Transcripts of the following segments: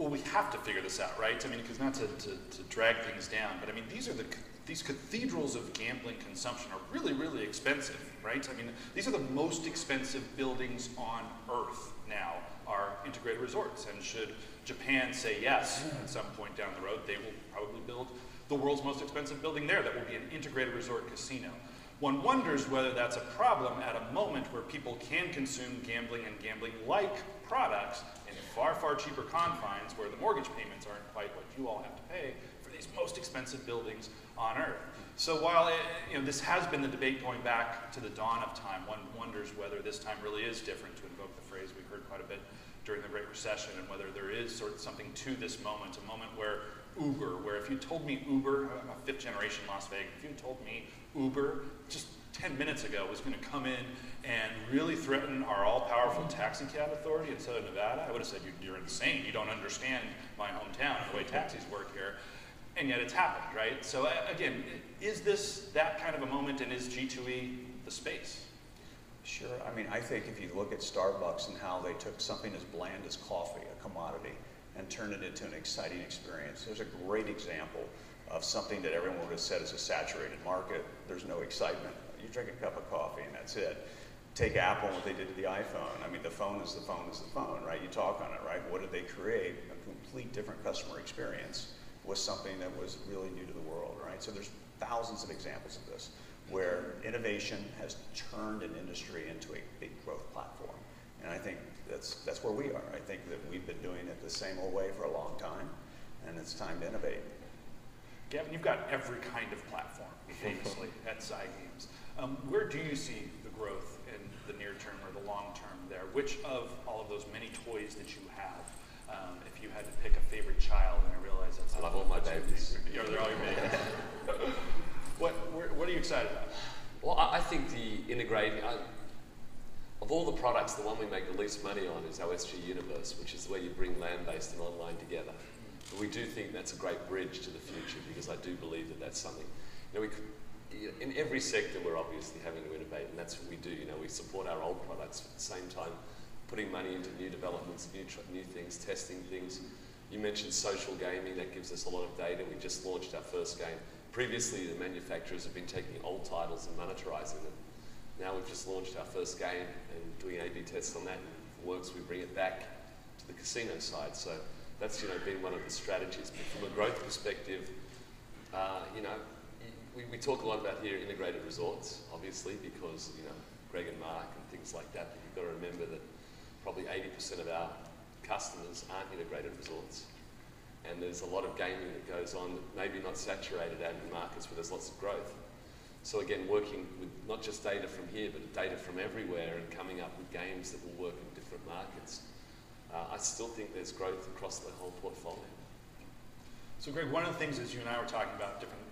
well, we have to figure this out, right? I mean, because not to drag things down, but I mean, these cathedrals of gambling consumption are really, really expensive, right? I mean, these are the most expensive buildings on Earth now, are integrated resorts. And should Japan say yes at some point down the road, they will probably build the world's most expensive building there that will be an integrated resort casino. One wonders whether that's a problem at a moment where people can consume gambling and gambling-like products in far, far cheaper confines where the mortgage payments aren't quite what you all have to pay for these most expensive buildings on Earth. So while this has been the debate going back to the dawn of time, one wonders whether this time really is different, to invoke the phrase we heard quite a bit during the Great Recession, and whether there is sort of something to this moment, a moment where Uber, where if you told me Uber, I'm a fifth generation Las Vegas, if you told me Uber just 10 minutes ago was going to come in and really threaten our all-powerful taxi cab authority in Southern Nevada, I would have said, you're insane. You don't understand my hometown and the way taxis work here. And yet it's happened, right? So again, is this that kind of a moment, and is G2E the space? Sure. I mean, I think if you look at Starbucks and how they took something as bland as coffee, a commodity, and turned it into an exciting experience, there's a great example of something that everyone would have said is a saturated market. There's no excitement. You drink a cup of coffee and that's it. Take Apple and what they did to the iPhone. I mean, the phone is the phone is the phone, right? You talk on it, right? What did they create? A complete different customer experience was something that was really new to the world, right? So there's thousands of examples of this where innovation has turned an industry into a big growth platform. And I think that's where we are. I think that we've been doing it the same old way for a long time, and it's time to innovate. Gavin, you've got every kind of platform, famously, at Side Games. Where do you see the growth in the near term or the long term there? Which of all of those many toys that you have, if you had to pick a favorite child, and I realize that's... I love all my babies. They're all your babies. What are you excited about? Well, I think the integrated... of all the products, the one we make the least money on is our SG Universe, which is where you bring land-based and online together. But we do think that's a great bridge to the future, because I do believe that that's something... in every sector, we're obviously having to innovate, and that's what we do. We support our old products, but at the same time, putting money into new developments, new things, testing things. You mentioned social gaming. That gives us a lot of data. We just launched our first game. Previously, the manufacturers have been taking old titles and monetizing them. Now we've just launched our first game and doing A/B tests on that. And if it works, we bring it back to the casino side. So that's been one of the strategies. But from a growth perspective, we talk a lot about here integrated resorts, obviously, because Greg and Mark and things like that. But you've got to remember that probably 80% of our customers aren't integrated resorts. And there's a lot of gaming that goes on, maybe not saturated out in markets where there's lots of growth. So again, working with not just data from here, but data from everywhere, and coming up with games that will work in different markets. I still think there's growth across the whole portfolio. So Greg, one of the things is you and I were talking about different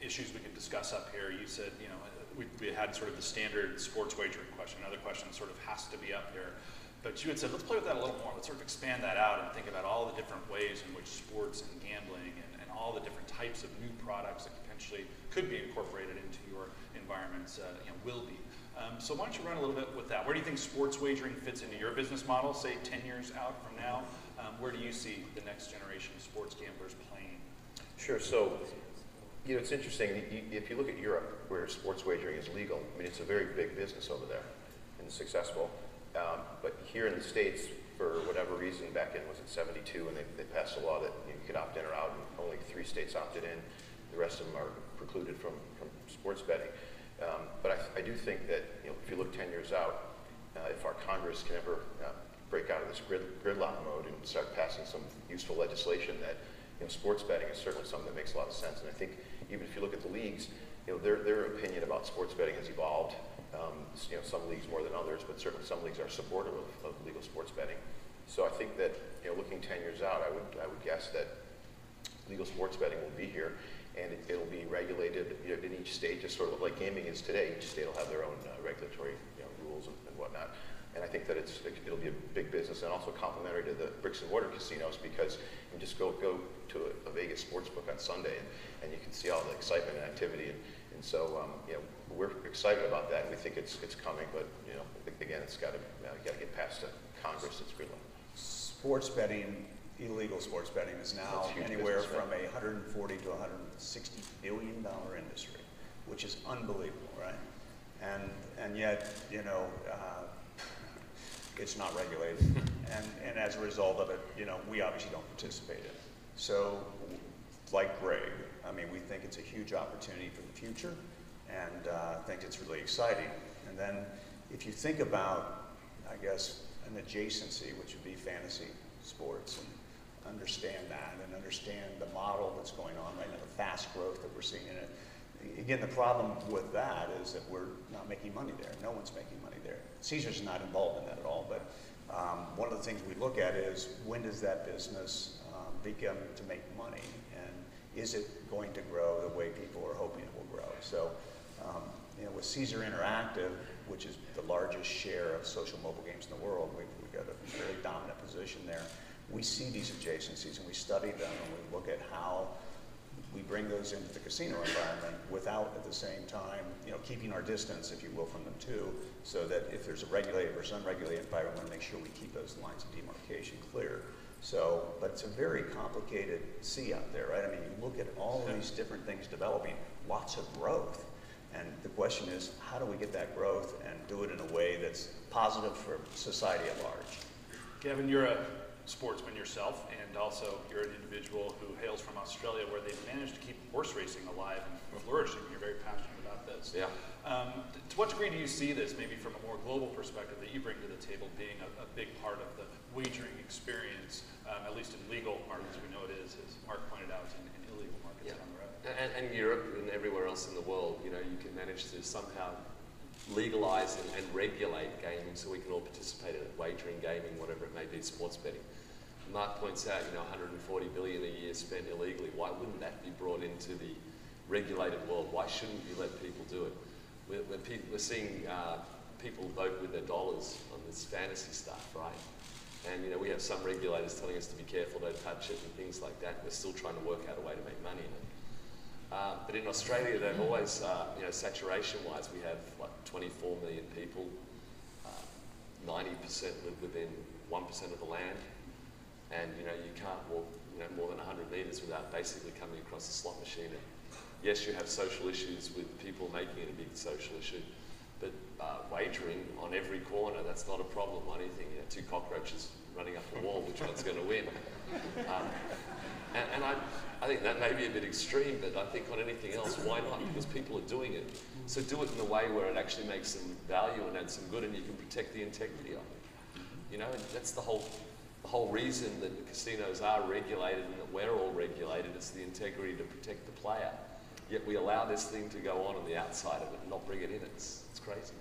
issues we could discuss up here. You said, we had sort of the standard sports wagering question. Another question sort of has to be up here. But you had said, let's play with that a little more. Let's sort of expand that out and think about all the different ways in which sports and gambling and all the different types of new products that potentially could be incorporated into your environments will be. So why don't you run a little bit with that? Where do you think sports wagering fits into your business model, say 10 years out from now? Where do you see the next generation of sports gamblers playing? Sure. So, it's interesting. If you look at Europe, where sports wagering is legal, I mean, it's a very big business over there and successful. But here in the States, for whatever reason, back in, was it 72, and they passed a law that you could opt in or out, and only 3 states opted in. The rest of them are precluded from sports betting. But I do think that, if you look 10 years out, if our Congress can ever break out of this gridlock mode and start passing some useful legislation, that sports betting is certainly something that makes a lot of sense. And I think even if you look at the leagues, their opinion about sports betting has evolved. Some leagues more than others, but certainly some leagues are supportive of legal sports betting. So I think that looking 10 years out, I would guess that legal sports betting will be here, and it'll be regulated in each state, just sort of like gaming is today. Each state will have their own regulatory rules and whatnot. And I think that it'll be a big business and also complementary to the bricks and mortar casinos, because you can just go to a Vegas sports book on Sunday and you can see all the excitement and activity. And so we're excited about that, and we think it's coming. But again, it's got to get past Congress. It's gridlock. Sports betting illegal sports betting is now That's huge anywhere business, from a 140 to 160 billion dollar industry, which is unbelievable, right? And yet, you know, it's not regulated, and as a result of it, you know, we obviously don't participate in it. So, like Greg, I mean, we think it's a huge opportunity for the future, and think it's really exciting. And then, if you think about, I guess, an adjacency, which would be fantasy sports, and understand that, and understand the model that's going on right now, the fast growth that we're seeing in it. Again, the problem with that is that we're not making money there. No one's making money there. Caesar's not involved in that at all, but one of the things we look at is when does that business begin to make money, and is it going to grow the way people are hoping it will grow? So, you know, with Caesar Interactive, which is the largest share of social mobile games in the world, we've got a very dominant position there. We see these adjacencies and we study them, and we look at how we bring those into the casino environment without, at the same time, you know, keeping our distance, if you will, from them too, so that if there's a regulated versus unregulated environment, we want to make sure we keep those lines of demarcation clear. So, but it's a very complicated sea out there, right? I mean, you look at all of these different things developing, lots of growth, and the question is, how do we get that growth and do it in a way that's positive for society at large? Gavin, you're a sportsman yourself, and also you're an individual who hails from Australia, where they've managed to keep horse racing alive and flourishing. You're very passionate about this. Yeah. To what degree do you see this, maybe from a more global perspective, that you bring to the table, being a big part of the wagering experience, at least in legal markets? We know it is, as Mark pointed out, in illegal markets down the road. And Europe and everywhere else in the world, you know, you can manage to somehow legalize and regulate gaming so we can all participate in it, wagering, gaming, whatever it may be, sports betting. Mark points out, you know, 140 billion a year spent illegally. Why wouldn't that be brought into the regulated world? Why shouldn't you let people do it? We're seeing people vote with their dollars on this fantasy stuff, right? And, you know, we have some regulators telling us to be careful, don't touch it and things like that. We're still trying to work out a way to make money in it. But in Australia, they've always, you know, saturation-wise, we have like 24 million people. 90% live within 1% of the land. And, you know, you can't walk, you know, more than 100 meters without basically coming across a slot machine. And yes, you have social issues with people making it a big social issue, but wagering on every corner, that's not a problem on anything. You know, two cockroaches running up a wall, which one's going to win? And I think that may be a bit extreme, but I think on anything else, why not? Because people are doing it. So do it in a way where it actually makes some value and adds some good, and you can protect the integrity of it. You know, and that's the whole reason that the casinos are regulated and that we're all regulated is the integrity to protect the player. Yet we allow this thing to go on the outside of it and not bring it in. It's crazy.